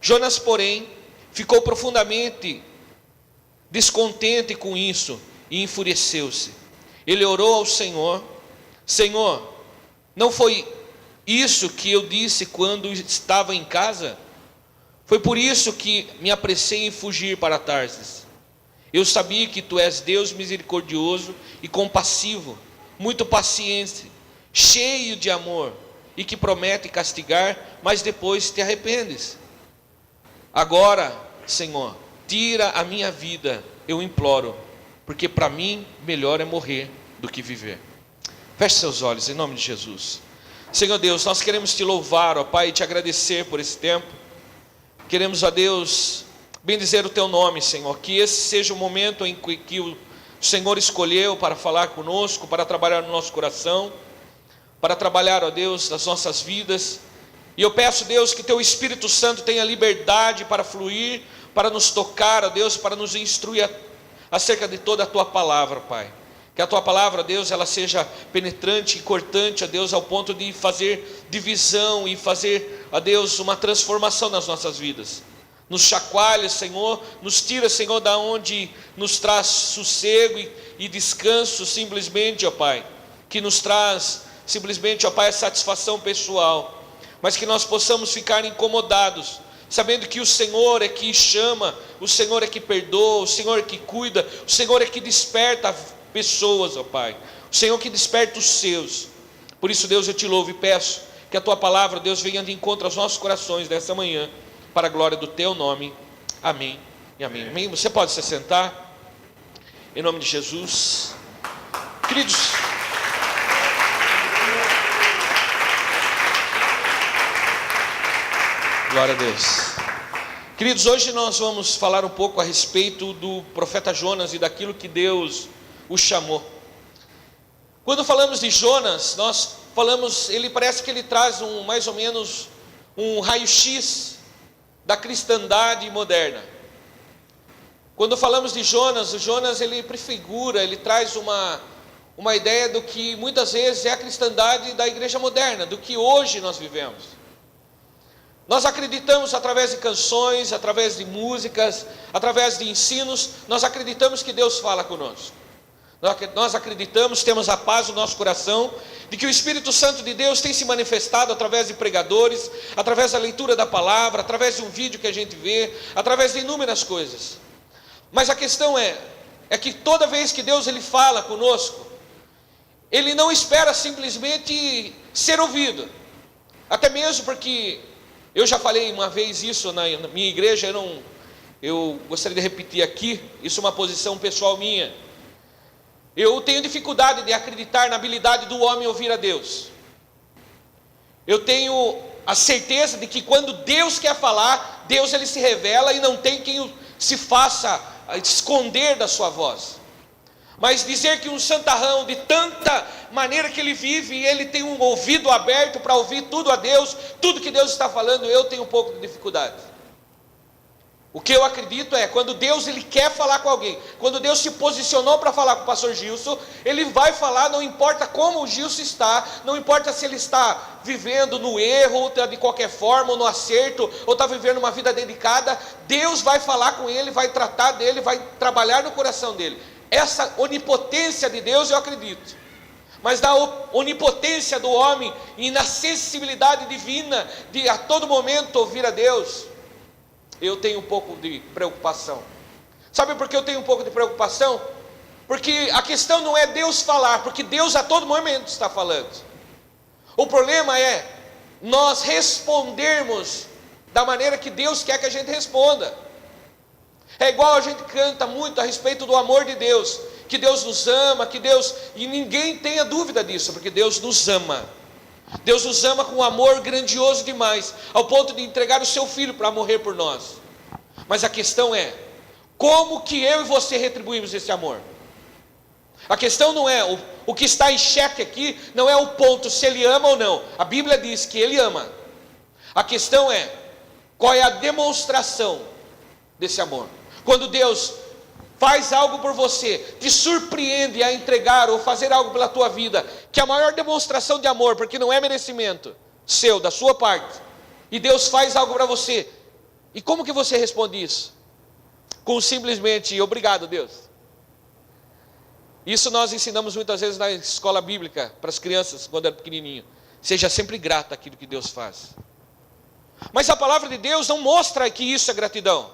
Jonas, porém, ficou profundamente descontente com isso e enfureceu-se. Ele orou ao Senhor: Senhor, não foi isso que eu disse quando estava em casa? Foi por isso que me apressei em fugir para Tarsis. Eu sabia que tu és Deus misericordioso e compassivo, muito paciente, cheio de amor, e que promete castigar, mas depois te arrependes. Agora, Senhor, tira a minha vida, eu imploro, porque para mim melhor é morrer do que viver. Feche seus olhos em nome de Jesus. Senhor Deus, nós queremos te louvar, ó Pai, e te agradecer por esse tempo. Queremos, ó Deus, bendizer o teu nome, Senhor, que esse seja o momento em que o Senhor escolheu para falar conosco, para trabalhar no nosso coração, para trabalhar, ó Deus, nas nossas vidas. E eu peço, Deus, que teu Espírito Santo tenha liberdade para fluir, para nos tocar, ó Deus, para nos instruir acerca de toda a tua palavra, Pai. Que a tua palavra, Deus, ela seja penetrante e cortante, ó Deus, ao ponto de fazer divisão e fazer, ó Deus, uma transformação nas nossas vidas. Nos chacoalha, Senhor, nos tira, Senhor, da onde nos traz sossego e descanso simplesmente, ó Pai. Que nos traz simplesmente, ó Pai, a satisfação pessoal. Mas que nós possamos ficar incomodados, sabendo que o Senhor é que chama, o Senhor é que perdoa, o Senhor é que cuida, o Senhor é que desperta pessoas, ó Pai, o Senhor que desperta os seus. Por isso, Deus, eu te louvo e peço que a tua palavra, Deus, venha de encontro aos nossos corações nessa manhã, para a glória do teu nome. Amém e amém. Amém. Você pode se sentar em nome de Jesus. Queridos, glória a Deus. Queridos, hoje nós vamos falar um pouco a respeito do profeta Jonas e daquilo que Deus o chamou. Quando falamos de Jonas, nós falamos, ele parece que ele traz mais ou menos um raio-x da cristandade moderna. Quando falamos de Jonas, o Jonas ele prefigura, ele traz uma ideia do que muitas vezes é a cristandade da igreja moderna, do que hoje nós vivemos. Nós acreditamos através de canções, através de músicas, através de ensinos, nós acreditamos que Deus fala conosco. Nós acreditamos, temos a paz no nosso coração, de que o Espírito Santo de Deus tem se manifestado através de pregadores, através da leitura da palavra, através de um vídeo que a gente vê, através de inúmeras coisas. Mas a questão é que toda vez que Deus ele fala conosco, Ele não espera simplesmente ser ouvido. Até mesmo porque, eu já falei uma vez isso na minha igreja, eu gostaria de repetir aqui, isso é uma posição pessoal minha. Eu tenho dificuldade de acreditar na habilidade do homem ouvir a Deus. Eu tenho a certeza de que quando Deus quer falar, Deus ele se revela e não tem quem se faça esconder da sua voz. Mas dizer que um santarrão, de tanta maneira que ele vive, e ele tem um ouvido aberto para ouvir tudo a Deus, tudo que Deus está falando, eu tenho um pouco de dificuldade. O que eu acredito é, quando Deus ele quer falar com alguém, quando Deus se posicionou para falar com o pastor Gilson, Ele vai falar, não importa como o Gilson está, não importa se ele está vivendo no erro, ou de qualquer forma, ou no acerto, ou está vivendo uma vida dedicada, Deus vai falar com ele, vai tratar dele, vai trabalhar no coração dele. Essa onipotência de Deus eu acredito. Mas da onipotência do homem e na sensibilidade divina de a todo momento ouvir a Deus, eu tenho um pouco de preocupação. Sabe por que eu tenho um pouco de preocupação? Porque a questão não é Deus falar, porque Deus a todo momento está falando. O problema é nós respondermos da maneira que Deus quer que a gente responda. É igual a gente canta muito a respeito do amor de Deus, que Deus nos ama, que Deus, e ninguém tenha dúvida disso, porque Deus nos ama. Deus nos ama com um amor grandioso demais, ao ponto de entregar o seu filho para morrer por nós. Mas a questão é, como que eu e você retribuímos esse amor? A questão não é, o que está em xeque aqui, não é o ponto se ele ama ou não. A Bíblia diz que ele ama. A questão é, qual é a demonstração desse amor? Quando Deus faz algo por você, te surpreende a entregar ou fazer algo pela tua vida, que é a maior demonstração de amor, porque não é merecimento seu, da sua parte, e Deus faz algo para você, E como que você responde isso? Com simplesmente, obrigado, Deus. Isso nós ensinamos muitas vezes na escola bíblica, para as crianças, quando era pequenininho. Seja sempre grato àquilo que Deus faz. Mas a palavra de Deus não mostra que isso é gratidão.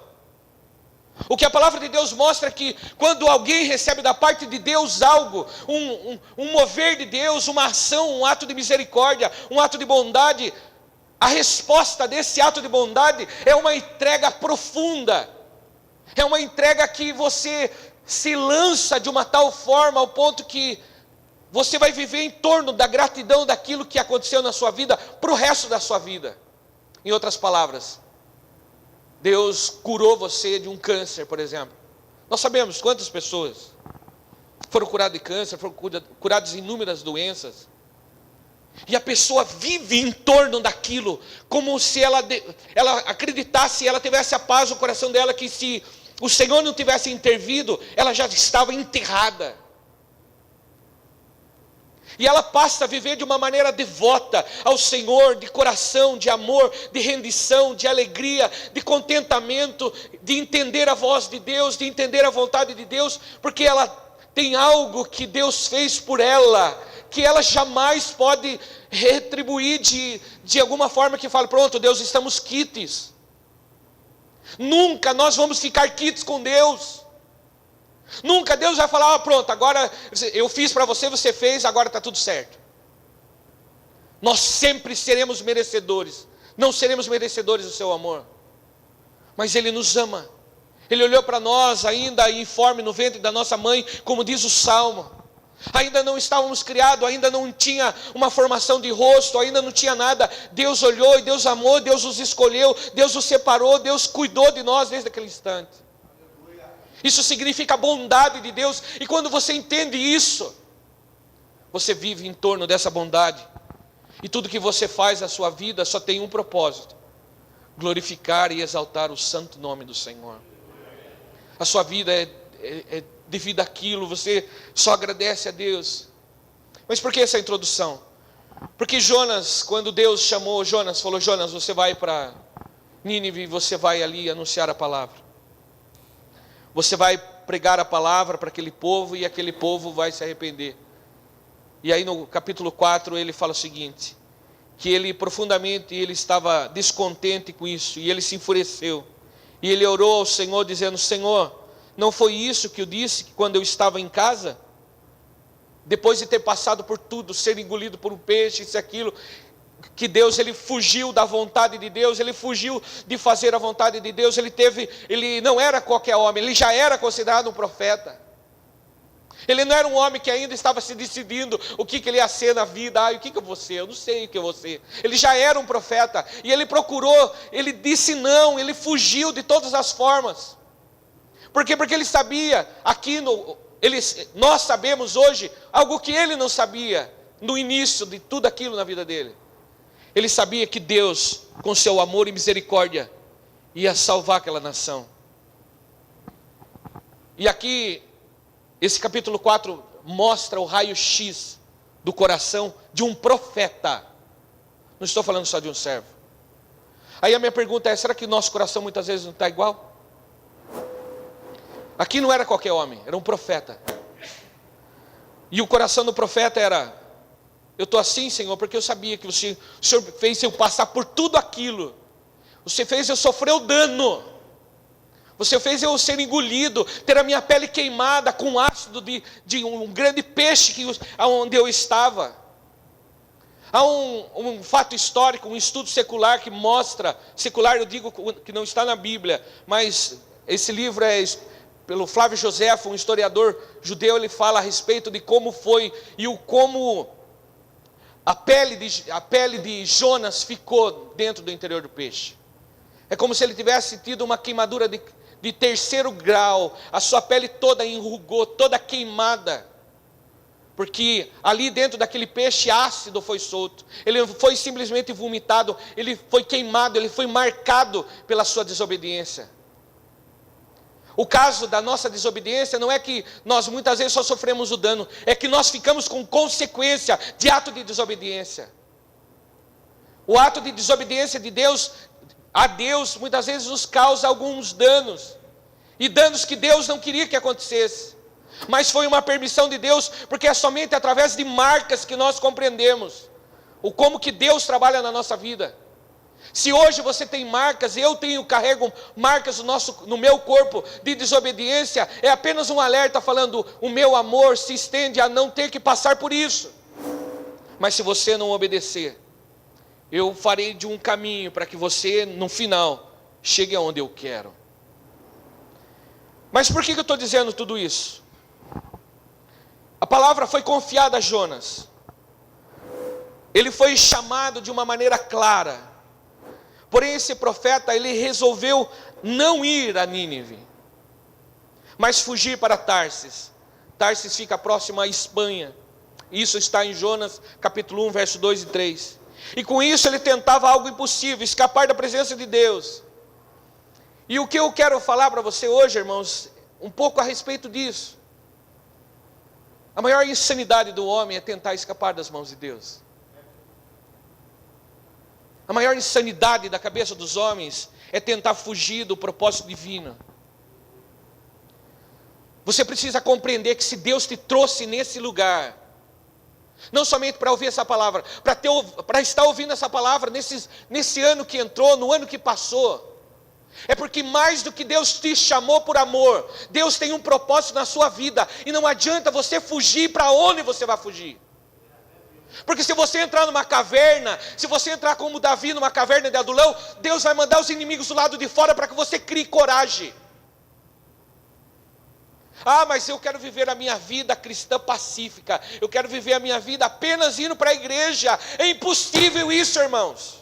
O que a palavra de Deus mostra é que quando alguém recebe da parte de Deus algo, um mover de Deus, uma ação, um ato de misericórdia, um ato de bondade, a resposta desse ato de bondade é uma entrega profunda. É uma entrega que você se lança de uma tal forma ao ponto que você vai viver em torno da gratidão daquilo que aconteceu na sua vida para o resto da sua vida. Em outras palavras, Deus curou você de um câncer, por exemplo. Nós sabemos quantas pessoas foram curadas de câncer, foram curadas de inúmeras doenças. E a pessoa vive em torno daquilo, como se ela acreditasse, ela tivesse a paz no coração dela, que se o Senhor não tivesse intervido, ela já estava enterrada. E ela passa a viver de uma maneira devota ao Senhor, de coração, de amor, de rendição, de alegria, de contentamento, de entender a voz de Deus, de entender a vontade de Deus, porque ela tem algo que Deus fez por ela, que ela jamais pode retribuir de alguma forma que fale, pronto, Deus, estamos quites. Nunca nós vamos ficar quites com Deus. Nunca Deus vai falar, pronto, agora eu fiz para você, você fez, agora está tudo certo. Nós sempre seremos merecedores. Não seremos merecedores do seu amor. Mas Ele nos ama. Ele olhou para nós ainda informe no ventre da nossa mãe, como diz o Salmo. Ainda não estávamos criados, ainda não tinha uma formação de rosto, ainda não tinha nada. Deus olhou e Deus amou, Deus nos escolheu, Deus nos separou, Deus cuidou de nós desde aquele instante. Isso significa a bondade de Deus. E quando você entende isso, você vive em torno dessa bondade. E tudo que você faz na sua vida só tem um propósito: glorificar e exaltar o santo nome do Senhor. A sua vida é devido àquilo, você só agradece a Deus. Mas por que essa introdução? Porque Jonas, quando Deus chamou Jonas, falou, Jonas, você vai para Nínive, você vai ali anunciar a palavra. Você vai pregar a palavra para aquele povo e aquele povo vai se arrepender. E aí no capítulo 4 ele fala o seguinte, que ele estava descontente com isso e ele se enfureceu. E ele orou ao Senhor dizendo, Senhor, não foi isso que eu disse quando eu estava em casa? Depois de ter passado por tudo, ser engolido por um peixe, isso e aquilo, que Deus, ele fugiu da vontade de Deus, ele fugiu de fazer a vontade de Deus, ele não era qualquer homem, ele já era considerado um profeta. Ele não era um homem que ainda estava se decidindo o que ele ia ser na vida. O que eu vou ser? Eu não sei o que eu vou ser. Ele já era um profeta, e ele procurou, ele disse não, ele fugiu de todas as formas. Por quê? Porque ele sabia, nós sabemos hoje, algo que ele não sabia, no início de tudo aquilo na vida dele. Ele sabia que Deus, com seu amor e misericórdia, ia salvar aquela nação. E aqui, esse capítulo 4 mostra o raio-x do coração de um profeta. Não estou falando só de um servo. Aí a minha pergunta é, será que nosso coração muitas vezes não está igual? Aqui não era qualquer homem, era um profeta. E o coração do profeta era, eu estou assim, Senhor, porque eu sabia que o Senhor fez eu passar por tudo aquilo. Você fez eu sofrer o dano. Você fez eu ser engolido, ter a minha pele queimada com ácido de um grande peixe onde eu estava. Há um fato histórico, um estudo secular que mostra, secular eu digo que não está na Bíblia, mas esse livro é pelo Flávio Joséfo, um historiador judeu, ele fala a respeito de como foi e como a pele de Jonas ficou dentro do interior do peixe. É como se ele tivesse tido uma queimadura de terceiro grau, a sua pele toda enrugou, toda queimada, porque ali dentro daquele peixe ácido foi solto, ele foi simplesmente vomitado, ele foi queimado, ele foi marcado pela sua desobediência. O caso da nossa desobediência não é que nós muitas vezes só sofremos o dano, é que nós ficamos com consequência de ato de desobediência. O ato de desobediência de Deus a Deus muitas vezes nos causa alguns danos, e danos que Deus não queria que acontecesse, mas foi uma permissão de Deus, porque é somente através de marcas que nós compreendemos o como que Deus trabalha na nossa vida. Se hoje você tem marcas, carrego marcas no meu corpo de desobediência, é apenas um alerta falando, o meu amor se estende a não ter que passar por isso. Mas se você não obedecer, eu farei de um caminho para que você, no final, chegue aonde eu quero. Mas por que eu estou dizendo tudo isso? A palavra foi confiada a Jonas. Ele foi chamado de uma maneira clara. Porém, esse profeta, ele resolveu não ir a Nínive, mas fugir para Tarsis. Tarsis fica próximo à Espanha. Isso está em Jonas, capítulo 1, verso 2 e 3. E com isso ele tentava algo impossível, escapar da presença de Deus. E o que eu quero falar para você hoje, irmãos, um pouco a respeito disso. A maior insanidade do homem é tentar escapar das mãos de Deus. A maior insanidade da cabeça dos homens é tentar fugir do propósito divino. Você precisa compreender que se Deus te trouxe nesse lugar, não somente para ouvir essa palavra, para estar ouvindo essa palavra nesse ano que entrou, no ano que passou, é porque mais do que Deus te chamou por amor, Deus tem um propósito na sua vida, e não adianta você fugir para onde você vai fugir. Porque se você entrar numa caverna, se você entrar como Davi numa caverna de Adulão, Deus vai mandar os inimigos do lado de fora para que você crie coragem. Ah, mas eu quero viver a minha vida cristã pacífica, eu quero viver a minha vida apenas indo para a igreja. É impossível isso, irmãos.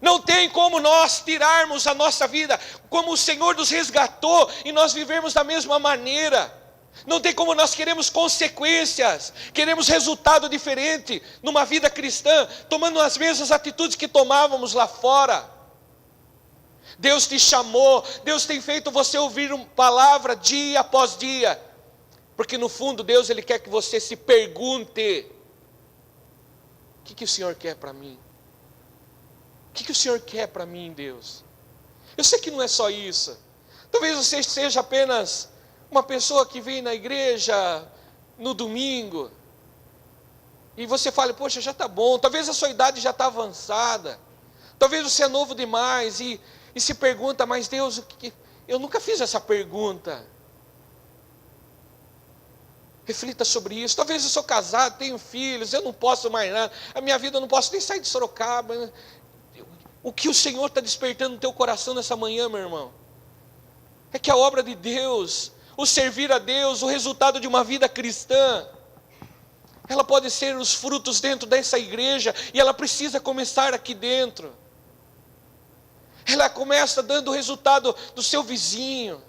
Não tem como nós tirarmos a nossa vida, como o Senhor nos resgatou, e nós vivermos da mesma maneira. Não tem como nós queremos consequências, queremos resultado diferente numa vida cristã, tomando as mesmas atitudes que tomávamos lá fora. Deus te chamou, Deus tem feito você ouvir uma palavra dia após dia, porque no fundo Deus, Ele quer que você se pergunte, o que o Senhor quer para mim? O que o Senhor quer para mim, Deus? Eu sei que não é só isso, talvez você seja apenas uma pessoa que vem na igreja no domingo, e você fala, poxa, já está bom, talvez a sua idade já está avançada, talvez você é novo demais, e se pergunta, mas Deus, eu nunca fiz essa pergunta. Reflita sobre isso. Talvez eu sou casado, tenho filhos, eu não posso mais nada, a minha vida eu não posso nem sair de Sorocaba. O que o Senhor está despertando no teu coração nessa manhã, meu irmão? É que a obra de Deus, o servir a Deus, o resultado de uma vida cristã, ela pode ser os frutos dentro dessa igreja, e ela precisa começar aqui dentro. Ela começa dando o resultado do seu vizinho,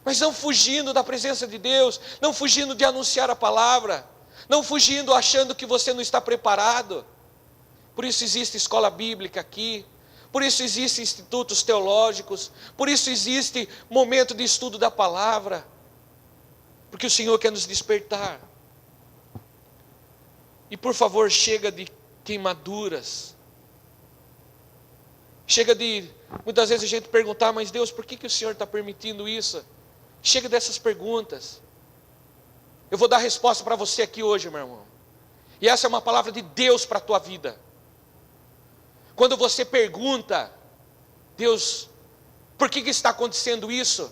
mas não fugindo da presença de Deus, não fugindo de anunciar a palavra, não fugindo achando que você não está preparado. Por isso existe escola bíblica aqui, por isso existem institutos teológicos, por isso existe momento de estudo da palavra, porque o Senhor quer nos despertar. E por favor, chega de queimaduras, chega de, muitas vezes a gente perguntar, mas Deus, por que o Senhor está permitindo isso? Chega dessas perguntas. Eu vou dar a resposta para você aqui hoje, meu irmão. E essa é uma palavra de Deus para a tua vida. Quando você pergunta, Deus, por que está acontecendo isso?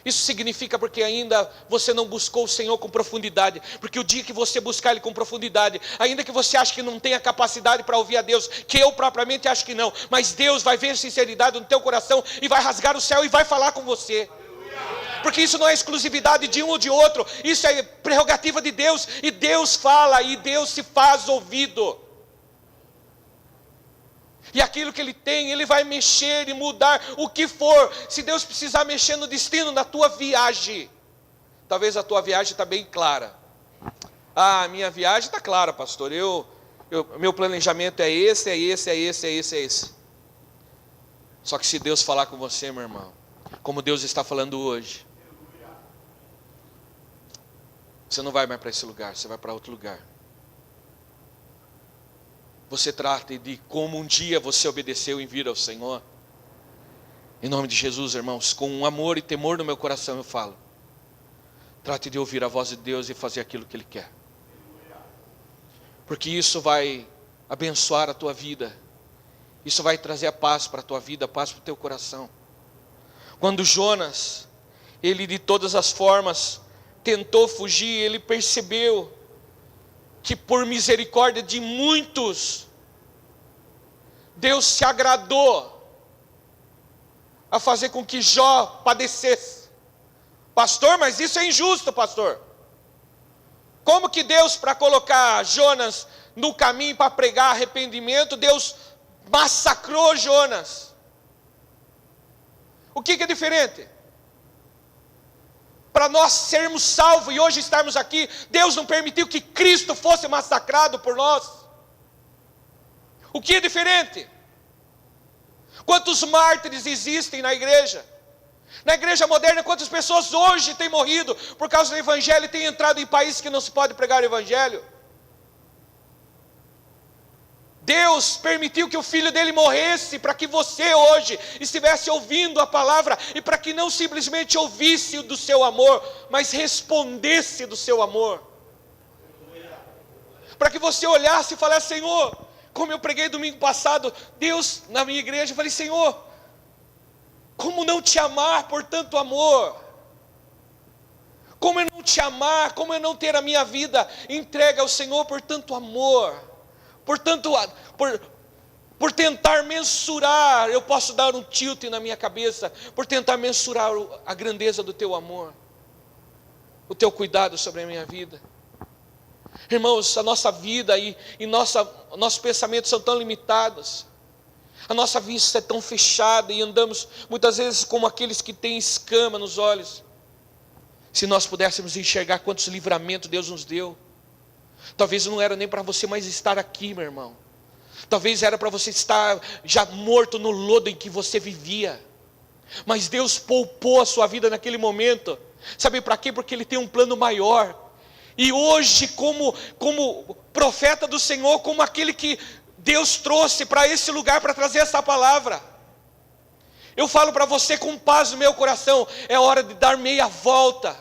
Isso significa porque ainda você não buscou o Senhor com profundidade. Porque o dia que você buscar Ele com profundidade, ainda que você ache que não tenha capacidade para ouvir a Deus, que eu propriamente acho que não, mas Deus vai ver a sinceridade no teu coração e vai rasgar o céu e vai falar com você. Porque isso não é exclusividade de um ou de outro, isso é prerrogativa de Deus, e Deus fala, e Deus se faz ouvido. E aquilo que Ele tem, Ele vai mexer e mudar o que for. Se Deus precisar mexer no destino da tua viagem, talvez a tua viagem está bem clara. Ah, minha viagem está clara, pastor, meu planejamento é esse, é esse, é esse, é esse, é esse. Só que se Deus falar com você, meu irmão, como Deus está falando hoje, você não vai mais para esse lugar, você vai para outro lugar. você trate de como um dia você obedeceu em vir ao Senhor. Em nome de Jesus, irmãos, com amor e temor no meu coração eu falo. Trate de ouvir a voz de Deus e fazer aquilo que Ele quer. Porque isso vai abençoar a tua vida. Isso vai trazer a paz para a tua vida, a paz para o teu coração. Quando Jonas, ele de todas as formas tentou fugir, ele percebeu que por misericórdia de muitos, Deus se agradou a fazer com que Jó padecesse. Pastor, mas isso é injusto, pastor. Como que Deus, para colocar Jonas no caminho para pregar arrependimento, Deus massacrou Jonas? O que é diferente? Para nós sermos salvos e hoje estarmos aqui, Deus não permitiu que Cristo fosse massacrado por nós. O que é diferente? Quantos mártires existem na igreja? Na igreja moderna, quantas pessoas hoje têm morrido por causa do evangelho e têm entrado em países que não se pode pregar o evangelho? Deus permitiu que o filho dele morresse para que você hoje estivesse ouvindo a palavra e para que não simplesmente ouvisse do seu amor, mas respondesse do seu amor. Para que você olhasse e falasse: Senhor, como eu preguei domingo passado, Deus na minha igreja, eu falei: Senhor, como não te amar por tanto amor? Como eu não te amar, como eu não ter a minha vida entregue ao Senhor por tanto amor? Portanto, por tentar mensurar, eu posso dar um tilt na minha cabeça, por tentar mensurar a grandeza do teu amor, o teu cuidado sobre a minha vida. Irmãos, a nossa vida e nossos pensamentos são tão limitados, a nossa vista é tão fechada e andamos muitas vezes como aqueles que têm escama nos olhos. Se nós pudéssemos enxergar quantos livramentos Deus nos deu, talvez não era nem para você mais estar aqui, meu irmão. Talvez era para você estar já morto no lodo em que você vivia. Mas Deus poupou a sua vida naquele momento. Sabe para quê? Porque Ele tem um plano maior. E hoje, como profeta do Senhor, como aquele que Deus trouxe para esse lugar para trazer essa palavra, eu falo para você com paz no meu coração: é hora de dar meia volta,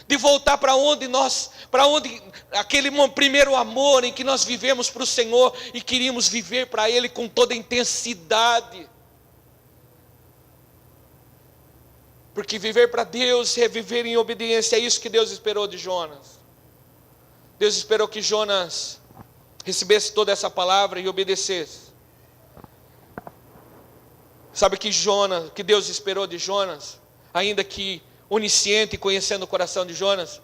de voltar para onde aquele primeiro amor em que nós vivemos para o Senhor e queríamos viver para Ele com toda a intensidade. Porque viver para Deus é viver em obediência, é isso que Deus esperou de Jonas. Deus esperou que Jonas recebesse toda essa palavra e obedecesse. Sabe que Deus esperou de Jonas, ainda que onisciente e conhecendo o coração de Jonas?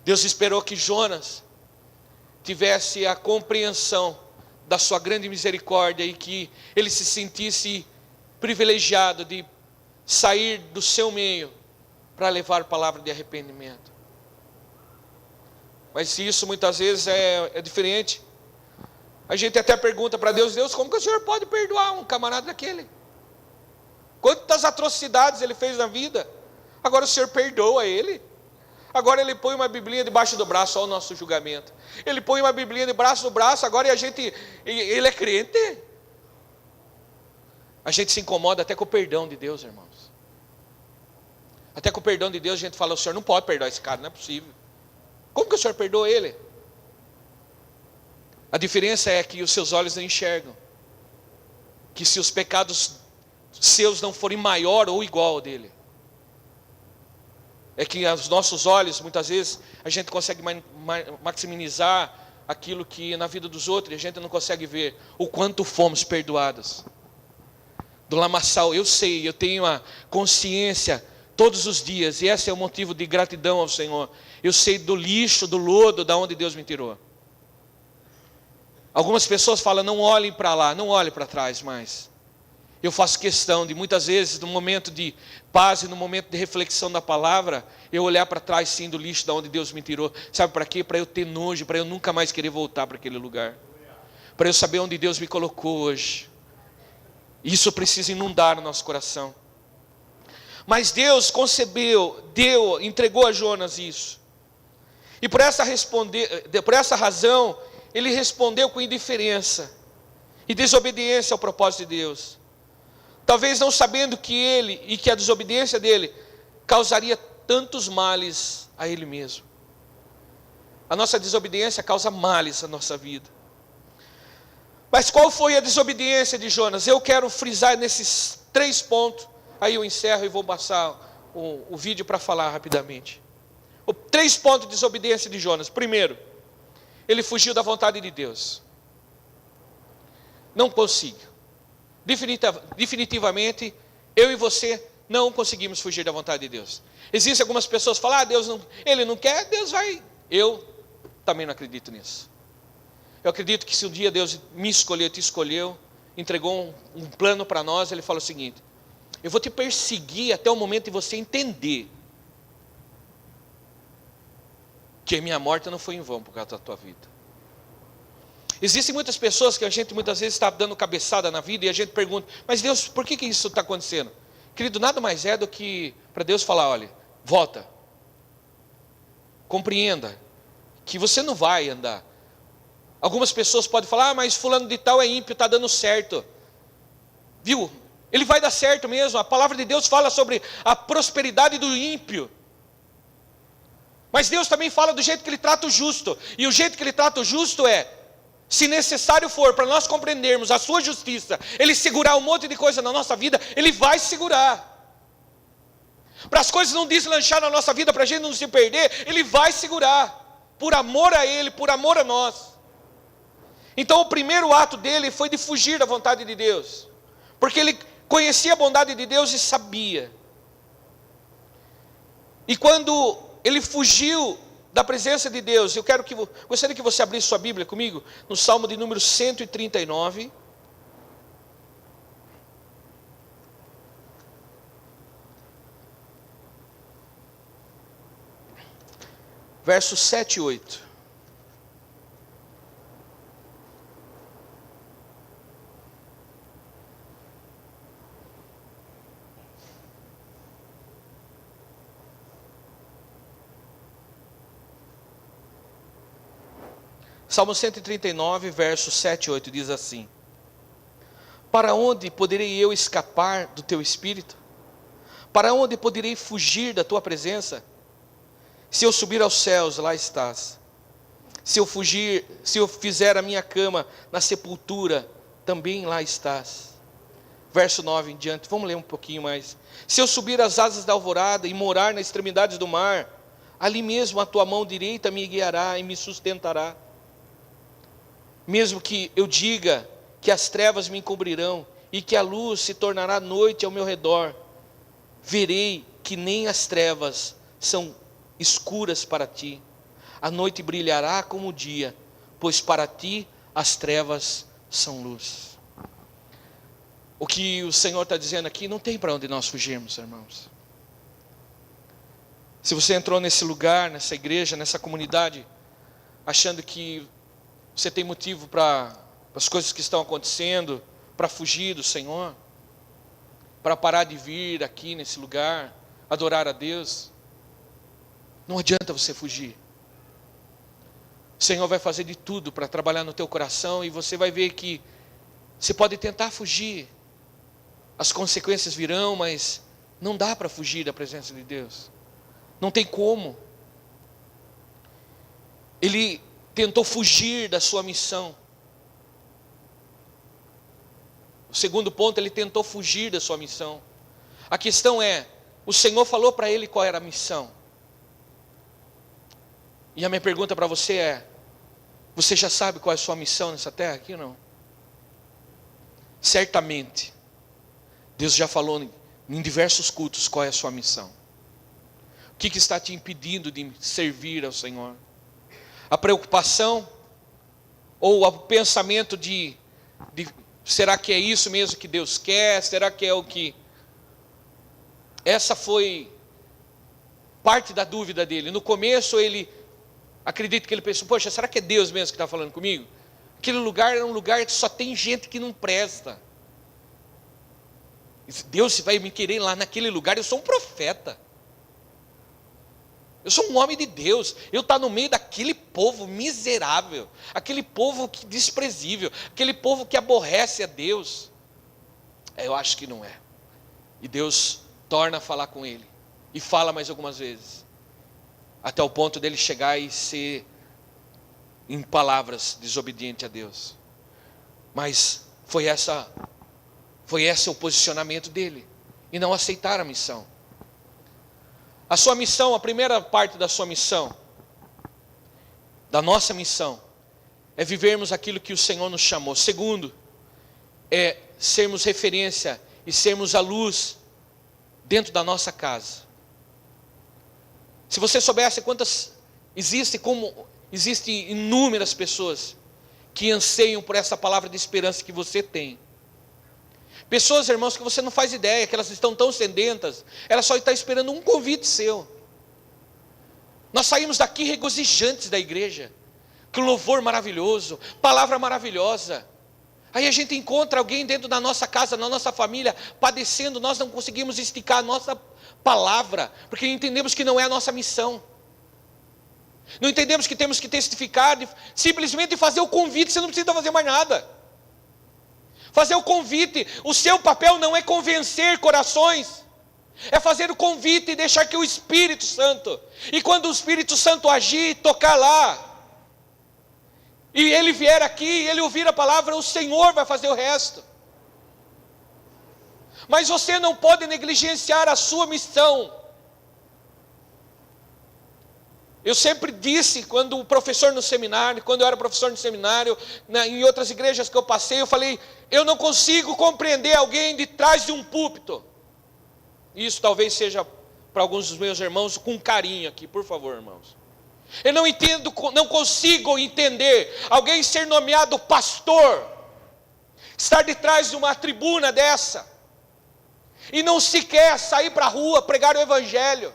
Deus esperou que Jonas tivesse a compreensão da sua grande misericórdia e que ele se sentisse privilegiado de sair do seu meio para levar palavra de arrependimento. Mas isso muitas vezes é diferente. A gente até pergunta para Deus: Deus, como que o Senhor pode perdoar um camarada daquele? Quantas atrocidades ele fez na vida? Agora o Senhor perdoa ele. Agora ele põe uma Biblinha debaixo do braço, olha o nosso julgamento. Ele põe uma Biblinha debaixo do braço, agora ele é crente. A gente se incomoda até com o perdão de Deus, irmãos. Até com o perdão de Deus a gente fala: o Senhor não pode perdoar esse cara, não é possível. Como que o Senhor perdoa ele? A diferença é que os seus olhos não enxergam. Que se os pecados seus não forem maior ou igual ao dele. É que aos nossos olhos, muitas vezes, a gente consegue maximizar aquilo que na vida dos outros, e a gente não consegue ver o quanto fomos perdoados. Do lamaçal, eu sei, eu tenho a consciência todos os dias, e esse é o motivo de gratidão ao Senhor. Eu sei do lixo, do lodo, da onde Deus me tirou. Algumas pessoas falam: não olhem para lá, não olhem para trás mais. Eu faço questão de muitas vezes, no momento de paz e no momento de reflexão da palavra, eu olhar para trás sim do lixo da onde Deus me tirou. Sabe para quê? Para eu ter nojo, para eu nunca mais querer voltar para aquele lugar. Para eu saber onde Deus me colocou hoje. Isso precisa inundar o nosso coração. Mas Deus entregou a Jonas isso. E por essa razão, ele respondeu com indiferença e desobediência ao propósito de Deus. Talvez não sabendo que ele e que a desobediência dele causaria tantos males a ele mesmo. A nossa desobediência causa males à nossa vida. Mas qual foi a desobediência de Jonas? Eu quero frisar nesses 3 pontos. Aí eu encerro e vou passar o vídeo para falar rapidamente. 3 pontos de desobediência de Jonas. Primeiro, ele fugiu da vontade de Deus. Não consigo. Definitivamente, eu e você não conseguimos fugir da vontade de Deus. Existem algumas pessoas que falam, Deus não, ele não quer, Deus vai. Eu também não acredito nisso. Eu acredito que se um dia Deus me escolheu, te escolheu, entregou um plano para nós, ele fala o seguinte: eu vou te perseguir até o momento de você entender que a minha morte não foi em vão por causa da tua vida. Existem muitas pessoas que a gente muitas vezes está dando cabeçada na vida e a gente pergunta, mas Deus, por que isso está acontecendo? Querido, nada mais é do que para Deus falar, olha, volta, compreenda que você não vai andar. Algumas pessoas podem falar, mas fulano de tal é ímpio, está dando certo. Viu? Ele vai dar certo mesmo. A palavra de Deus fala sobre a prosperidade do ímpio. Mas Deus também fala do jeito que Ele trata o justo. E o jeito que Ele trata o justo é, se necessário for, para nós compreendermos a sua justiça, Ele segurar um monte de coisa na nossa vida, Ele vai segurar. Para as coisas não deslanchar na nossa vida, para a gente não se perder, Ele vai segurar. Por amor a Ele, por amor a nós. Então o primeiro ato dele foi de fugir da vontade de Deus. Porque ele conhecia a bondade de Deus e sabia. E quando ele fugiu da presença de Deus, gostaria que você abrisse sua Bíblia comigo, no Salmo de número 139. Versos 7 e 8. Salmo 139, versos 7 e 8 diz assim: para onde poderei eu escapar do teu espírito? Para onde poderei fugir da tua presença? Se eu subir aos céus, lá estás. Se eu fizer a minha cama na sepultura, também lá estás. Verso 9 em diante, vamos ler um pouquinho mais. Se eu subir as asas da alvorada e morar nas extremidades do mar, ali mesmo a tua mão direita me guiará e me sustentará. Mesmo que eu diga que as trevas me encobrirão e que a luz se tornará noite ao meu redor, verei que nem as trevas são escuras para ti. A noite brilhará como o dia, pois para ti as trevas são luz. O que o Senhor está dizendo aqui, não tem para onde nós fugirmos, irmãos. Se você entrou nesse lugar, nessa igreja, nessa comunidade, achando que você tem motivo para as coisas que estão acontecendo, para fugir do Senhor, para parar de vir aqui nesse lugar, adorar a Deus, não adianta você fugir. O Senhor vai fazer de tudo para trabalhar no teu coração e você vai ver que você pode tentar fugir, as consequências virão, mas não dá para fugir da presença de Deus. Não tem como. Ele tentou fugir da sua missão. O segundo ponto, ele tentou fugir da sua missão. A questão é, o Senhor falou para ele qual era a missão. E a minha pergunta para você é, você já sabe qual é a sua missão nessa terra aqui ou não? Certamente, Deus já falou em diversos cultos qual é a sua missão. O que está te impedindo de servir ao Senhor? A preocupação ou o pensamento de será que é isso mesmo que Deus quer? Será que é o que... Essa foi parte da dúvida dele. No começo ele, acredito que ele pensou, poxa, será que é Deus mesmo que está falando comigo? Aquele lugar era um lugar que só tem gente que não presta. Deus vai me querer lá naquele lugar, eu sou um profeta. Eu sou um homem de Deus. Eu estou no meio daquele povo miserável, aquele povo desprezível, aquele povo que aborrece a Deus. Eu acho que não é. E Deus torna a falar com ele. E fala mais algumas vezes. Até o ponto dele chegar e ser, em palavras, desobediente a Deus. Mas foi esse o posicionamento dele. E não aceitar a missão. A sua missão, a primeira parte da sua missão, da nossa missão, é vivermos aquilo que o Senhor nos chamou. Segundo, é sermos referência e sermos a luz dentro da nossa casa. Se você soubesse existem inúmeras pessoas que anseiam por essa palavra de esperança que você tem. Pessoas, irmãos, que você não faz ideia, que elas estão tão sedentas, elas só estão esperando um convite seu. Nós saímos daqui regozijantes da igreja, que louvor maravilhoso, palavra maravilhosa. Aí a gente encontra alguém dentro da nossa casa, na nossa família, padecendo, nós não conseguimos esticar a nossa palavra, porque entendemos que não é a nossa missão. Não entendemos que temos que testificar, simplesmente fazer o convite, você não precisa fazer mais nada. Fazer o convite, o seu papel não é convencer corações, é fazer o convite e deixar que o Espírito Santo, e quando o Espírito Santo agir, tocar lá, e ele vier aqui, e ele ouvir a palavra, o Senhor vai fazer o resto. Mas você não pode negligenciar a sua missão. Eu sempre disse, quando eu era professor no seminário, em outras igrejas que eu passei, eu falei, eu não consigo compreender alguém de trás de um púlpito. Isso talvez seja para alguns dos meus irmãos com carinho aqui, por favor, irmãos. Eu não consigo entender alguém ser nomeado pastor, estar de trás de uma tribuna dessa, e não sequer sair para a rua pregar o evangelho.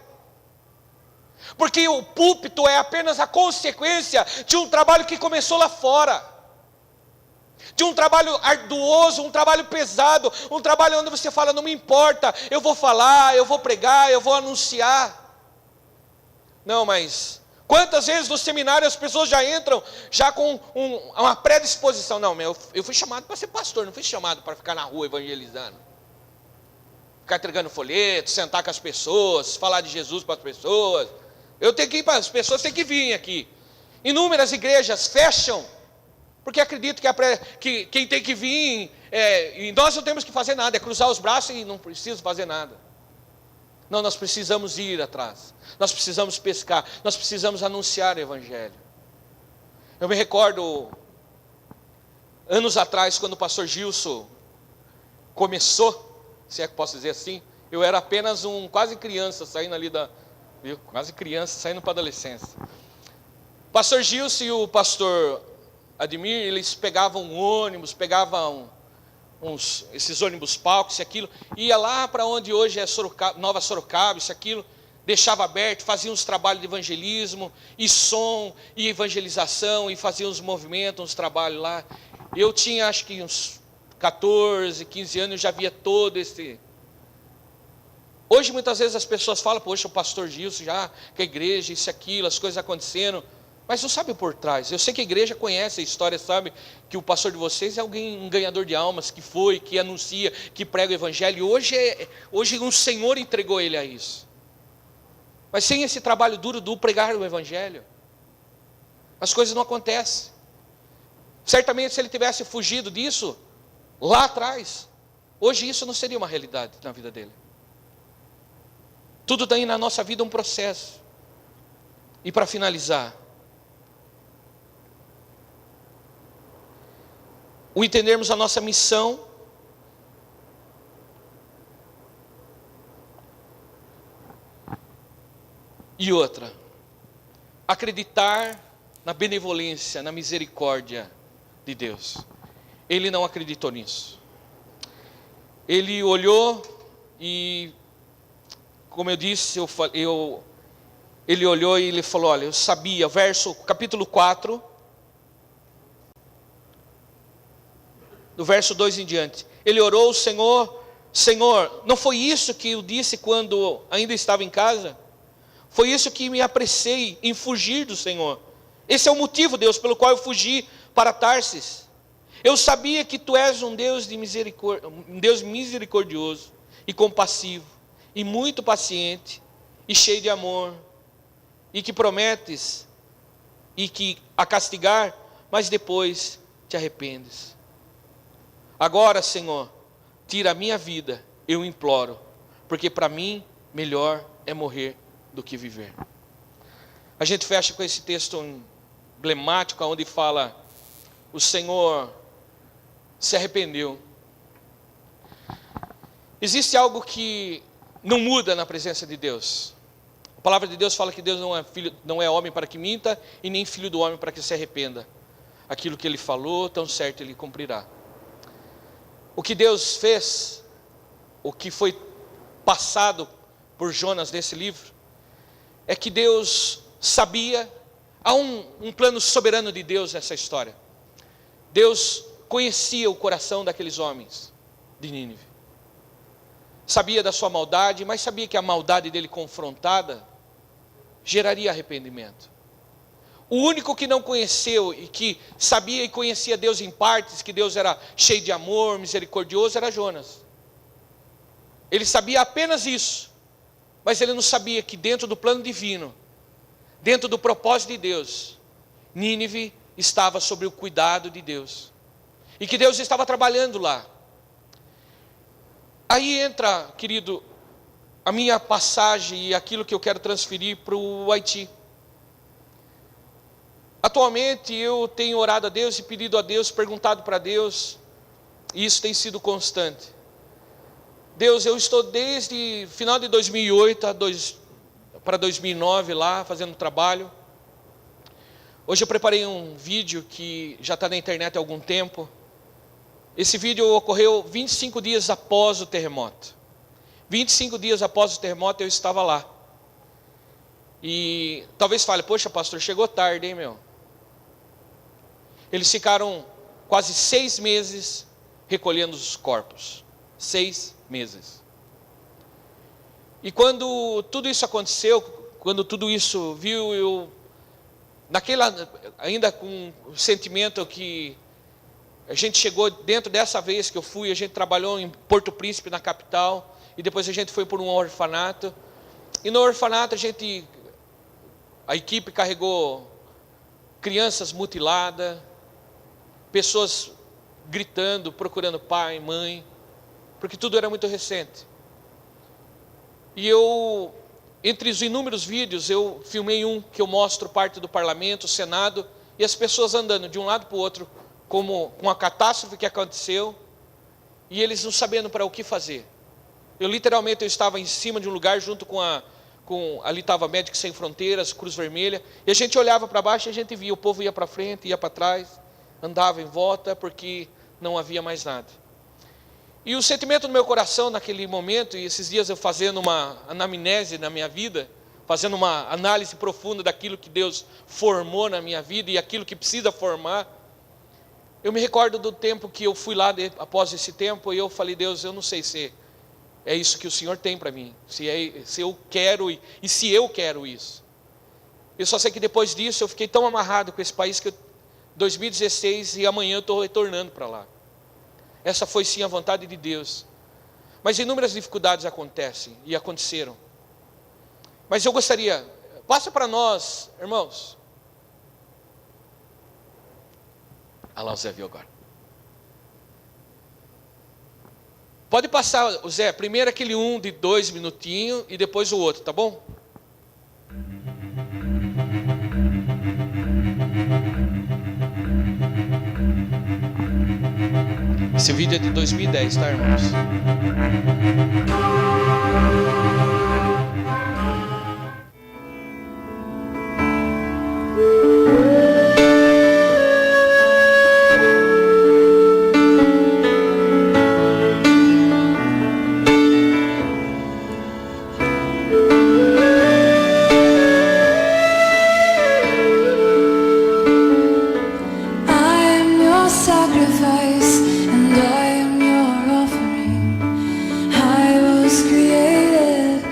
Porque o púlpito é apenas a consequência de um trabalho que começou lá fora. De um trabalho arduoso, um trabalho pesado, um trabalho onde você fala, não me importa, eu vou falar, eu vou pregar, eu vou anunciar. Não, mas quantas vezes no seminário as pessoas já entram já com uma predisposição. Não, eu fui chamado para ser pastor, não fui chamado para ficar na rua evangelizando. Ficar entregando folheto, sentar com as pessoas, falar de Jesus para as pessoas. Eu tenho que ir para as pessoas, têm que vir aqui. Inúmeras igrejas fecham, porque acreditam que quem tem que vir, e nós não temos que fazer nada, é cruzar os braços e não preciso fazer nada. Não, nós precisamos ir atrás, nós precisamos pescar, nós precisamos anunciar o evangelho. Eu me recordo, anos atrás, quando o pastor Gilson começou, se é que posso dizer assim, eu era apenas quase criança, saindo para a adolescência. O pastor Gilson e o pastor Ademir, eles pegavam um ônibus, esses ônibus palcos, isso e aquilo, ia lá para onde hoje é Nova Sorocaba, isso e aquilo, deixava aberto, fazia uns trabalhos de evangelismo, e som, e evangelização, e fazia uns movimentos, uns trabalhos lá. Eu tinha acho que uns 14, 15 anos, eu já via todo esse... Hoje muitas vezes as pessoas falam, poxa, o pastor Gilson já, que a igreja, isso e aquilo, as coisas acontecendo, mas não sabe por trás. Eu sei que a igreja conhece a história, sabe que o pastor de vocês é um ganhador de almas, que anuncia, que prega o evangelho, e hoje um Senhor entregou ele a isso. Mas sem esse trabalho duro do pregar o evangelho, as coisas não acontecem. Certamente se ele tivesse fugido disso, lá atrás, hoje isso não seria uma realidade na vida dele. Tudo tem na nossa vida um processo. E para finalizar, o entendermos a nossa missão, e outra, acreditar na benevolência, na misericórdia de Deus. Ele não acreditou nisso. Ele olhou e, como eu disse, ele olhou e ele falou, olha, eu sabia, capítulo 4, do verso 2 em diante, ele orou, Senhor, não foi isso que eu disse quando ainda estava em casa? Foi isso que me apressei em fugir do Senhor. Esse é o motivo, Deus, pelo qual eu fugi para Tarsis. Eu sabia que Tu és um Deus um Deus misericordioso e compassivo, e muito paciente, e cheio de amor, e que prometes e que a castigar, mas depois te arrependes. Agora, Senhor, tira a minha vida, eu imploro, porque para mim melhor é morrer do que viver. A gente fecha com esse texto emblemático, onde fala: o Senhor se arrependeu. Existe algo que não muda na presença de Deus. A palavra de Deus fala que Deus não é homem para que minta, e nem filho do homem para que se arrependa. Aquilo que Ele falou, tão certo Ele cumprirá. O que Deus fez, o que foi passado por Jonas nesse livro, é que Deus sabia, há um plano soberano de Deus nessa história. Deus conhecia o coração daqueles homens de Nínive. Sabia da sua maldade, mas sabia que a maldade dele confrontada geraria arrependimento. O único que não conheceu e que sabia e conhecia Deus em partes, que Deus era cheio de amor, misericordioso, era Jonas. Ele sabia apenas isso, mas ele não sabia que dentro do plano divino, dentro do propósito de Deus, Nínive estava sob o cuidado de Deus, e que Deus estava trabalhando lá. Aí entra, querido, a minha passagem e aquilo que eu quero transferir para o Haiti. Atualmente eu tenho orado a Deus e pedido a Deus, perguntado para Deus, e isso tem sido constante. Deus, eu estou desde final de 2008 para 2009 lá, fazendo trabalho. Hoje eu preparei um vídeo que já está na internet há algum tempo. Esse vídeo ocorreu 25 dias após o terremoto. 25 dias após o terremoto eu estava lá. E talvez fale: poxa, pastor, chegou tarde, hein, meu? Eles ficaram quase 6 meses recolhendo os corpos. 6 meses. E quando tudo isso aconteceu, quando tudo isso viu, eu, ainda com o sentimento que a gente chegou dentro dessa vez que eu fui, a gente trabalhou em Porto Príncipe, na capital, e depois a gente foi por um orfanato. E no orfanato a equipe carregou crianças mutiladas, pessoas gritando, procurando pai, mãe, porque tudo era muito recente. E eu, entre os inúmeros vídeos, eu filmei um que eu mostro parte do parlamento, o Senado, e as pessoas andando de um lado para o outro, como com a catástrofe que aconteceu, e eles não sabendo para o que fazer. Eu literalmente estava em cima de um lugar junto ali estava Médicos Sem Fronteiras, Cruz Vermelha, e a gente olhava para baixo e a gente via, o povo ia para frente, ia para trás, andava em volta, porque não havia mais nada. E o sentimento no meu coração naquele momento, e esses dias eu fazendo uma anamnese na minha vida, fazendo uma análise profunda daquilo que Deus formou na minha vida e aquilo que precisa formar, eu me recordo do tempo que eu fui lá após esse tempo, e eu falei: Deus, eu não sei se é isso que o Senhor tem para mim, se eu quero e se eu quero isso. Eu só sei que depois disso eu fiquei tão amarrado com esse país que 2016 e amanhã eu estou retornando para lá. Essa foi sim a vontade de Deus. Mas inúmeras dificuldades acontecem e aconteceram. Mas eu gostaria, passa para nós, irmãos. Ah lá, o Zé viu agora. Pode passar, o Zé, primeiro aquele de 2 minutinhos e depois o outro, tá bom? Esse vídeo é de 2010, tá, irmãos? Sacrifice, and I am your offering. I was created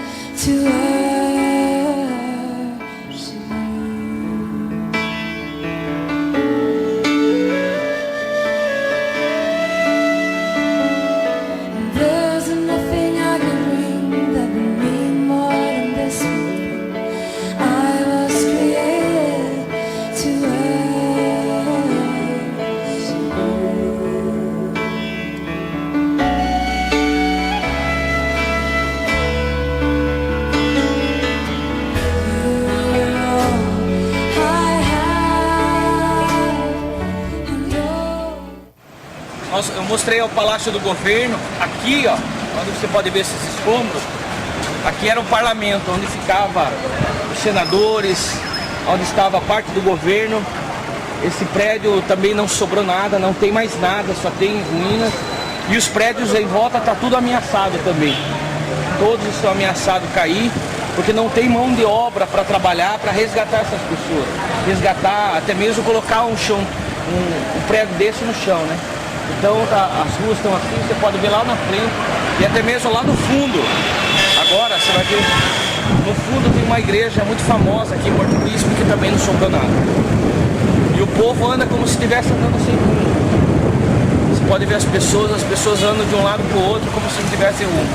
Eu mostrei o Palácio do Governo, aqui ó, onde você pode ver esses escombros, aqui era o parlamento, onde ficavam os senadores, onde estava parte do governo. Esse prédio também não sobrou nada, não tem mais nada, só tem ruínas. E os prédios em volta está tudo ameaçado também. Todos estão ameaçados de cair, porque não tem mão de obra para trabalhar, para resgatar essas pessoas. Resgatar, até mesmo colocar um prédio desse no chão, né? Então as ruas estão assim, você pode ver lá na frente e até mesmo lá no fundo. Agora você vai ver, no fundo tem uma igreja muito famosa aqui em Porto Príncipe que também não sobrou nada. E o povo anda como se estivesse andando sem rumo. Você pode ver as pessoas andam de um lado para o outro como se não tivessem rumo.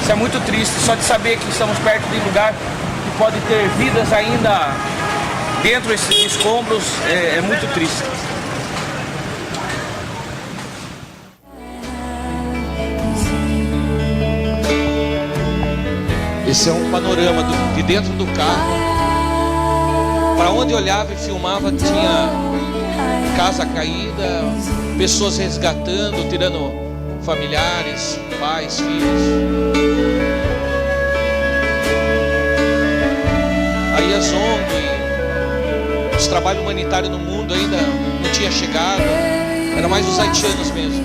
Isso é muito triste, só de saber que estamos perto de um lugar que pode ter vidas ainda dentro desses escombros, é muito triste. Esse é um panorama de dentro do carro. Para onde olhava e filmava tinha casa caída, pessoas resgatando, tirando familiares, pais, filhos. Aí as ONG, os trabalhos humanitários no mundo ainda não tinha chegado, era mais os haitianos mesmo.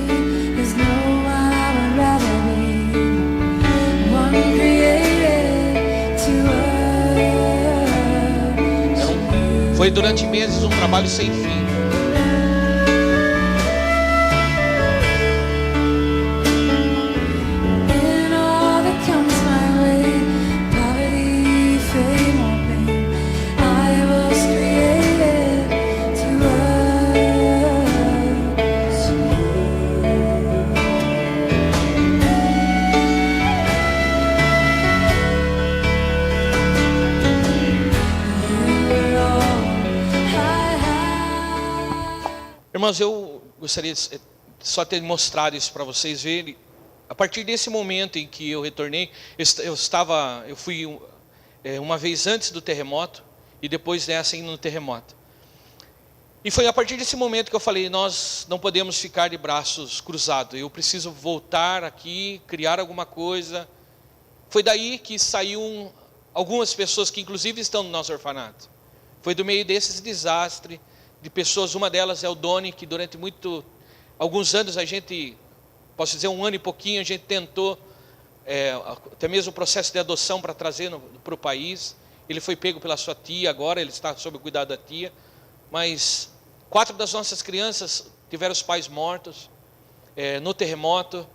Foi durante meses um trabalho sem fim. Irmãos, eu gostaria de só ter mostrado isso para vocês verem. A partir desse momento em que eu retornei, eu fui uma vez antes do terremoto e depois dessa indo no terremoto. E foi a partir desse momento que eu falei, nós não podemos ficar de braços cruzados. Eu preciso voltar aqui, criar alguma coisa. Foi daí que saiu algumas pessoas que inclusive estão no nosso orfanato. Foi do meio desses desastres. De pessoas, uma delas é o Doni, que durante alguns anos a gente, posso dizer 1 ano e pouquinho, a gente tentou, até mesmo o processo de adoção para trazer para o país. Ele foi pego pela sua tia, agora ele está sob o cuidado da tia. Mas 4 das nossas crianças tiveram os pais mortos no terremoto.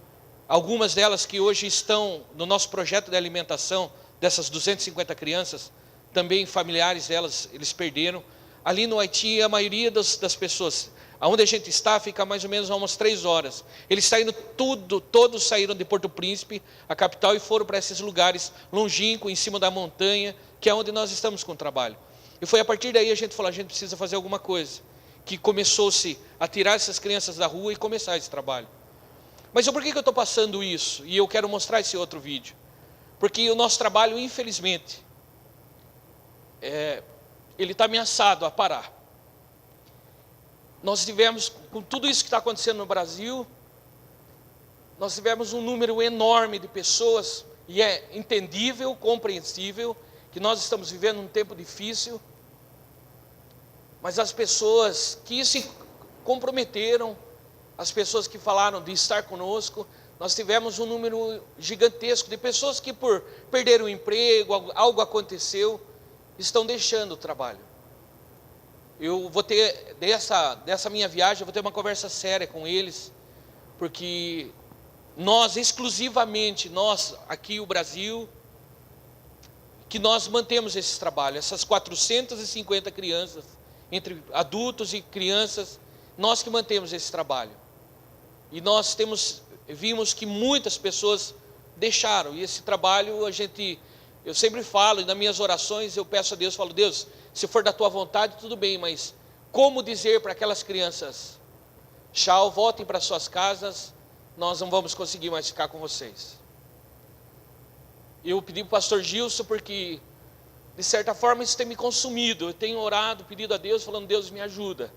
Algumas delas que hoje estão no nosso projeto de alimentação, dessas 250 crianças, também familiares delas, eles perderam. Ali no Haiti, a maioria das pessoas, aonde a gente está, fica mais ou menos a umas 3 horas. Eles saíram todos saíram de Porto Príncipe, a capital, e foram para esses lugares longínquos, em cima da montanha, que é onde nós estamos com o trabalho. E foi a partir daí a gente falou, a gente precisa fazer alguma coisa. Que começou-se a tirar essas crianças da rua e começar esse trabalho. Mas por que eu estou passando isso? E eu quero mostrar esse outro vídeo. Porque o nosso trabalho, infelizmente, ele está ameaçado a parar. Nós tivemos, com tudo isso que está acontecendo no Brasil, nós tivemos um número enorme de pessoas, e é entendível, compreensível, que nós estamos vivendo um tempo difícil, mas as pessoas que se comprometeram, as pessoas que falaram de estar conosco, nós tivemos um número gigantesco de pessoas que por perder o emprego, algo aconteceu, estão deixando o trabalho. Eu vou ter, dessa minha viagem, eu vou ter uma conversa séria com eles, porque nós, exclusivamente, nós, aqui o Brasil, que nós mantemos esse trabalho, essas 450 crianças, entre adultos e crianças, nós que mantemos esse trabalho. E nós vimos que muitas pessoas deixaram, e esse trabalho eu sempre falo, e nas minhas orações eu peço a Deus, falo, Deus, se for da tua vontade, tudo bem, mas como dizer para aquelas crianças, tchau, voltem para suas casas, nós não vamos conseguir mais ficar com vocês. Eu pedi para o pastor Gilson, porque de certa forma isso tem me consumido, eu tenho orado, pedido a Deus, falando, Deus me ajuda,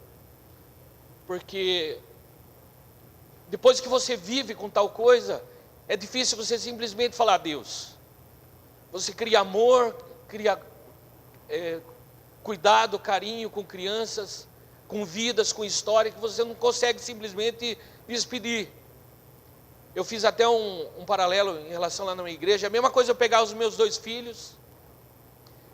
porque depois que você vive com tal coisa, é difícil você simplesmente falar Deus. Você cria amor, cria cuidado, carinho com crianças, com vidas, com história, que você não consegue simplesmente despedir. Eu fiz até um paralelo em relação lá na minha igreja. A mesma coisa eu pegar os meus 2 filhos,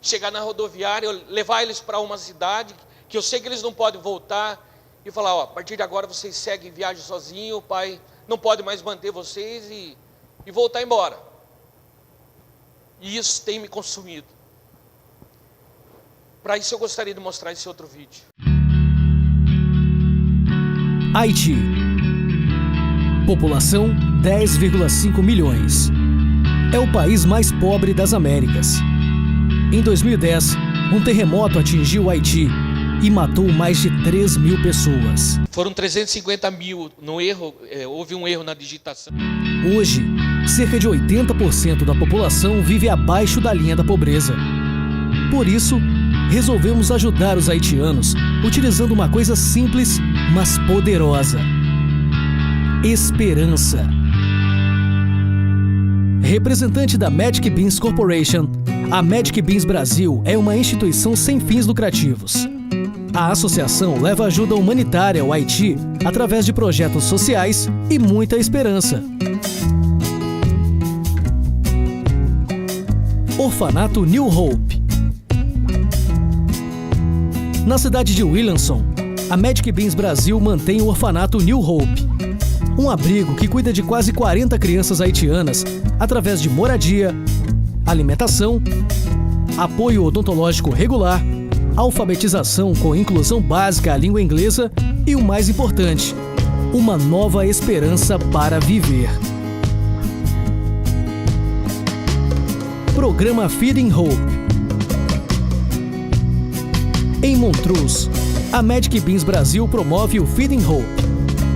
chegar na rodoviária, levar eles para uma cidade, que eu sei que eles não podem voltar, e falar, a partir de agora vocês seguem viagem sozinhos, o pai não pode mais manter vocês, e voltar embora. E isso tem me consumido. Para isso eu gostaria de mostrar esse outro vídeo. Haiti. População 10,5 milhões. É o país mais pobre das Américas. Em 2010, um terremoto atingiu o Haiti e matou mais de 3 mil pessoas. Foram 350 mil no erro, houve um erro na digitação. Hoje, cerca de 80% da população vive abaixo da linha da pobreza. Por isso, resolvemos ajudar os haitianos utilizando uma coisa simples, mas poderosa: esperança. Representante da Magic Beans Corporation, a Magic Beans Brasil é uma instituição sem fins lucrativos. A associação leva ajuda humanitária ao Haiti através de projetos sociais e muita esperança. Orfanato New Hope. Na cidade de Williamson, a Magic Beans Brasil mantém o Orfanato New Hope, um abrigo que cuida de quase 40 crianças haitianas através de moradia, alimentação, apoio odontológico regular, alfabetização com inclusão básica à língua inglesa e, o mais importante, uma nova esperança para viver. Programa Feeding Hope. Em Montrose, a Magic Beans Brasil promove o Feeding Hope,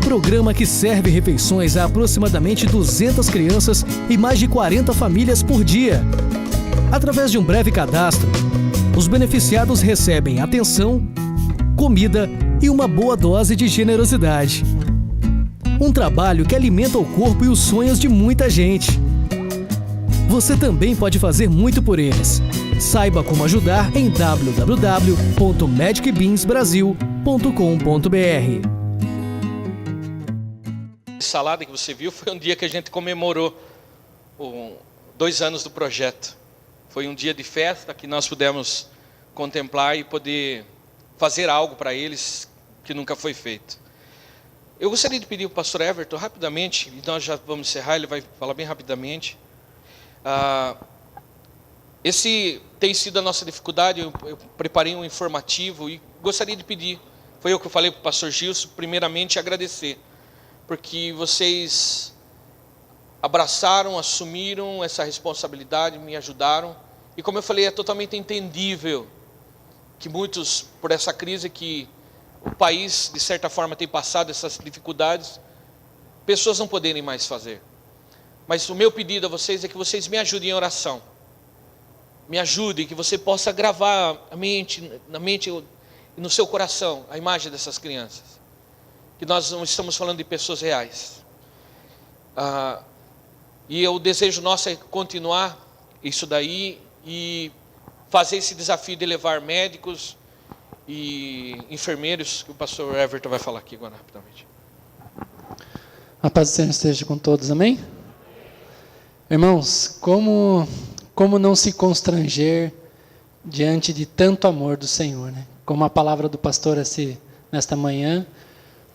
programa que serve refeições a aproximadamente 200 crianças e mais de 40 famílias por dia. Através de um breve cadastro, os beneficiados recebem atenção, comida e uma boa dose de generosidade. Um trabalho que alimenta o corpo e os sonhos de muita gente. Você também pode fazer muito por eles. Saiba como ajudar em www.magicbeansbrasil.com.br. A salada que você viu foi um dia que a gente comemorou 2 anos do projeto. Foi um dia de festa que nós pudemos contemplar e poder fazer algo para eles que nunca foi feito. Eu gostaria de pedir ao pastor Everton rapidamente, e nós já vamos encerrar, ele vai falar bem rapidamente. Esse tem sido a nossa dificuldade. Eu preparei um informativo e gostaria de pedir, foi eu que eu falei para o pastor Gilson, primeiramente agradecer, porque vocês abraçaram, assumiram essa responsabilidade, me ajudaram. E como eu falei, é totalmente entendível que muitos, por essa crise que o país, de certa forma, tem passado, essas dificuldades, pessoas não poderem mais fazer. Mas o meu pedido a vocês é que vocês me ajudem em oração. Me ajudem, que você possa gravar na mente e no seu coração a imagem dessas crianças. Que nós não estamos falando de pessoas reais. E o desejo nosso é continuar isso daí e fazer esse desafio de levar médicos e enfermeiros, que o pastor Everton vai falar aqui agora rapidamente. A paz do Senhor esteja com todos, amém? Irmãos, como não se constranger diante de tanto amor do Senhor, né? Como a palavra do pastor nesta manhã,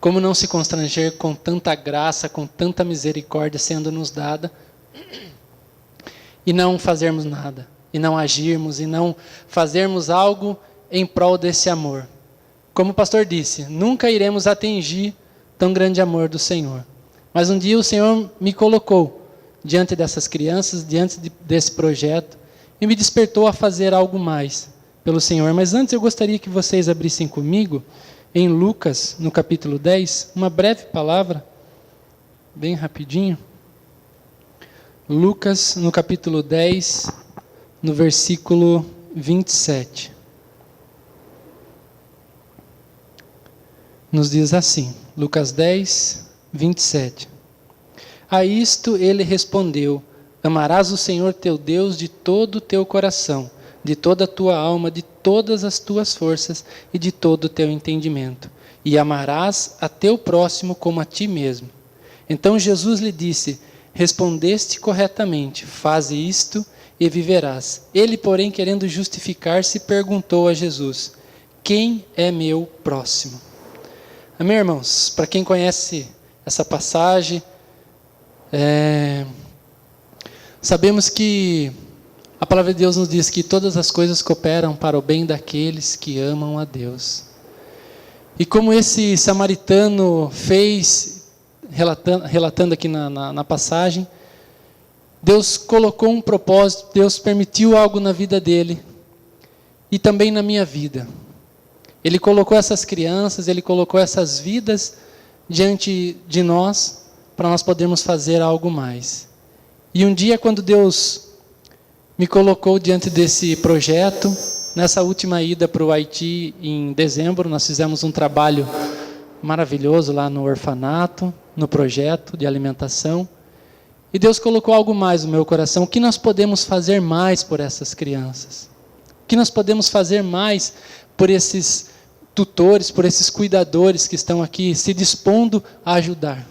como não se constranger com tanta graça, com tanta misericórdia sendo nos dada, e não fazermos nada, e não agirmos, e não fazermos algo em prol desse amor. Como o pastor disse, nunca iremos atingir tão grande amor do Senhor. Mas um dia o Senhor me colocou diante dessas crianças, diante desse projeto, e me despertou a fazer algo mais pelo Senhor. Mas antes eu gostaria que vocês abrissem comigo em Lucas, no capítulo 10, uma breve palavra, bem rapidinho. Lucas, no capítulo 10, no versículo 27. Nos diz assim, Lucas 10, 27. A isto ele respondeu: amarás o Senhor teu Deus de todo o teu coração, de toda a tua alma, de todas as tuas forças e de todo o teu entendimento. E amarás a teu próximo como a ti mesmo. Então Jesus lhe disse: respondeste corretamente, faze isto e viverás. Ele, porém, querendo justificar-se, perguntou a Jesus: quem é meu próximo? Amém, irmãos? Para quem conhece essa passagem, sabemos que a palavra de Deus nos diz que todas as coisas cooperam para o bem daqueles que amam a Deus. E como esse samaritano fez, relatando aqui na passagem, Deus colocou um propósito, Deus permitiu algo na vida dele e também na minha vida. Ele colocou essas crianças, Ele colocou essas vidas diante de nós, para nós podermos fazer algo mais. E um dia, quando Deus me colocou diante desse projeto, nessa última ida para o Haiti em dezembro, nós fizemos um trabalho maravilhoso lá no orfanato, no projeto de alimentação. E Deus colocou algo mais no meu coração. O que nós podemos fazer mais por essas crianças? O que nós podemos fazer mais por esses tutores, por esses cuidadores que estão aqui se dispondo a ajudar?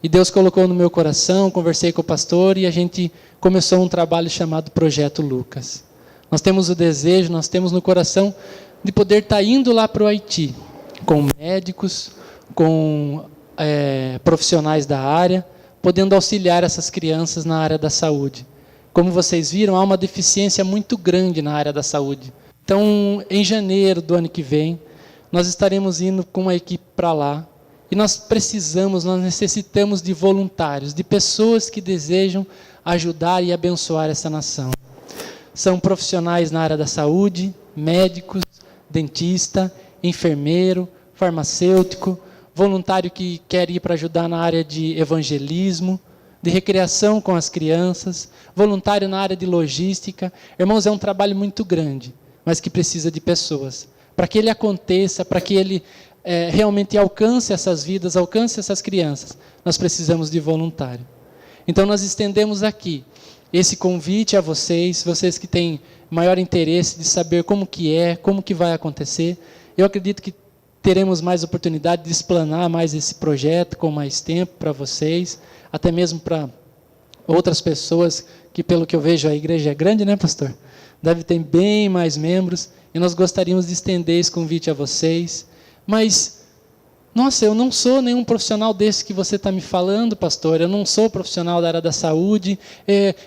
E Deus colocou no meu coração, conversei com o pastor e a gente começou um trabalho chamado Projeto Lucas. Nós temos o desejo, nós temos no coração de poder estar indo lá para o Haiti, com médicos, com profissionais da área, podendo auxiliar essas crianças na área da saúde. Como vocês viram, há uma deficiência muito grande na área da saúde. Então, em janeiro do ano que vem, nós estaremos indo com uma equipe para lá. E nós necessitamos de voluntários, de pessoas que desejam ajudar e abençoar essa nação. São profissionais na área da saúde, médicos, dentista, enfermeiro, farmacêutico, voluntário que quer ir para ajudar na área de evangelismo, de recreação com as crianças, voluntário na área de logística. Irmãos, é um trabalho muito grande, mas que precisa de pessoas. Para que ele aconteça, para que ele realmente alcance essas vidas, alcance essas crianças, nós precisamos de voluntário. Então nós estendemos aqui esse convite a vocês que têm maior interesse de saber como que vai acontecer. Eu acredito que teremos mais oportunidade de explanar mais esse projeto com mais tempo para vocês, até mesmo para outras pessoas, que pelo que eu vejo a igreja é grande, né, pastor? Deve ter bem mais membros, e nós gostaríamos de estender esse convite a vocês. Mas, nossa, eu não sou nenhum profissional desse que você está me falando, pastor. Eu não sou profissional da área da saúde.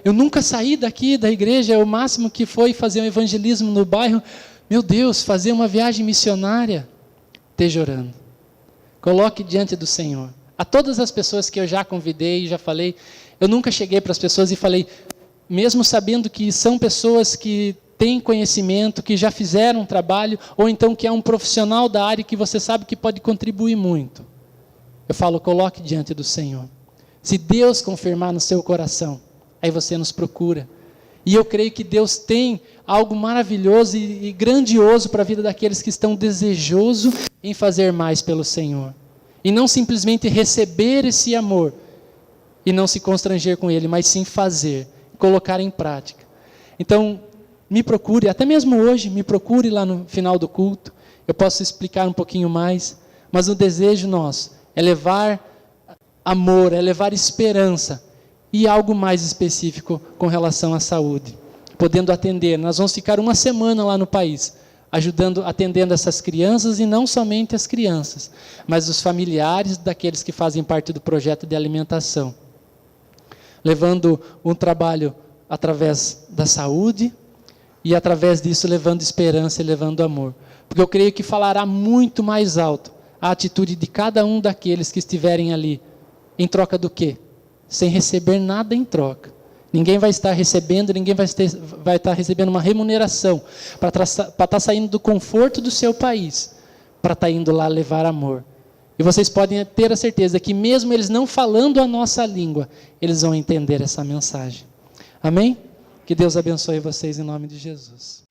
Eu nunca saí daqui da igreja. O máximo que foi fazer um evangelismo no bairro. Meu Deus, fazer uma viagem missionária. Esteja orando. Coloque diante do Senhor. A todas as pessoas que eu já convidei, já falei, eu nunca cheguei para as pessoas e falei, mesmo sabendo que são pessoas que têm conhecimento, que já fizeram um trabalho, ou então que é um profissional da área que você sabe que pode contribuir muito. Eu falo, coloque diante do Senhor. Se Deus confirmar no seu coração, aí você nos procura. E eu creio que Deus tem algo maravilhoso e grandioso para a vida daqueles que estão desejosos em fazer mais pelo Senhor. E não simplesmente receber esse amor e não se constranger com ele, mas sim fazer, colocar em prática. Então, me procure, até mesmo hoje, me procure lá no final do culto. Eu posso explicar um pouquinho mais, mas o desejo nosso é levar amor, é levar esperança e algo mais específico com relação à saúde, podendo atender. Nós vamos ficar uma semana lá no país, atendendo essas crianças, e não somente as crianças, mas os familiares daqueles que fazem parte do projeto de alimentação, levando um trabalho através da saúde, e através disso levando esperança e levando amor. Porque eu creio que falará muito mais alto a atitude de cada um daqueles que estiverem ali. Em troca do quê? Sem receber nada em troca. Ninguém vai estar recebendo, ninguém vai estar recebendo uma remuneração para estar saindo do conforto do seu país, para estar indo lá levar amor. E vocês podem ter a certeza que mesmo eles não falando a nossa língua, eles vão entender essa mensagem. Amém? Que Deus abençoe vocês em nome de Jesus.